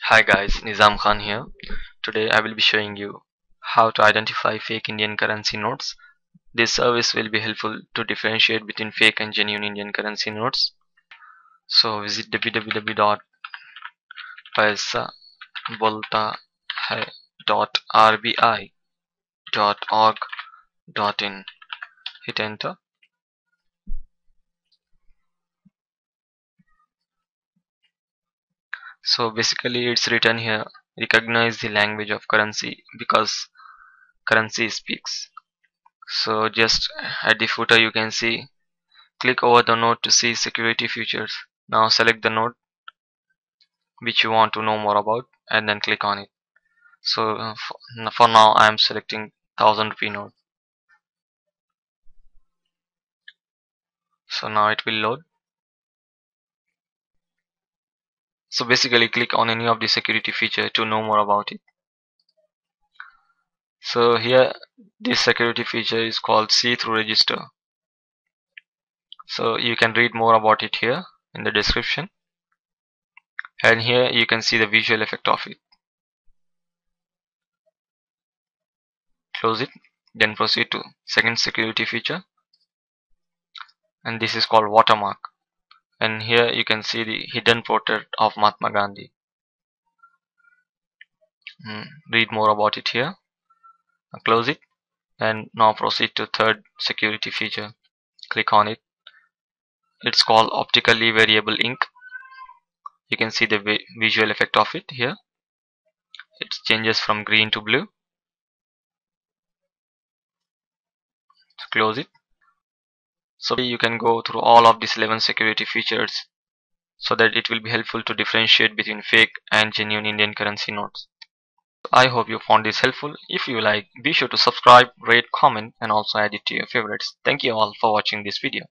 Hi guys, Nizam Khan here. Today I will be showing you how to identify fake Indian currency notes. This service will be helpful to differentiate between fake and genuine Indian currency notes. So visit www.paisaboltahai.rbi.org.in. Hit enter. So basically it's written here, recognize the language of currency because currency speaks. So just at the footer you can see, click over the note to see security features. Now select the note which you want to know more about and then click on it. So for now I am selecting 1000 rupee note. So now it will load. So basically click on any of the security feature to know more about it. So here this security feature is called see-through register. So you can read more about it here in the description. And here you can see the visual effect of it. Close it, then proceed to second security feature, and this is called Watermark. And here you can see the hidden portrait of Mahatma Gandhi. Read more about it here. Close it, and now proceed to third security feature. Click on it. It's called Optically Variable Ink. You can see the visual effect of it here. It changes from green to blue. So close it. So you can go through all of these 11 security features so that it will be helpful to differentiate between fake and genuine Indian currency notes. I hope you found this helpful. If you like, be sure to subscribe, rate, comment and also add it to your favorites. Thank you all for watching this video.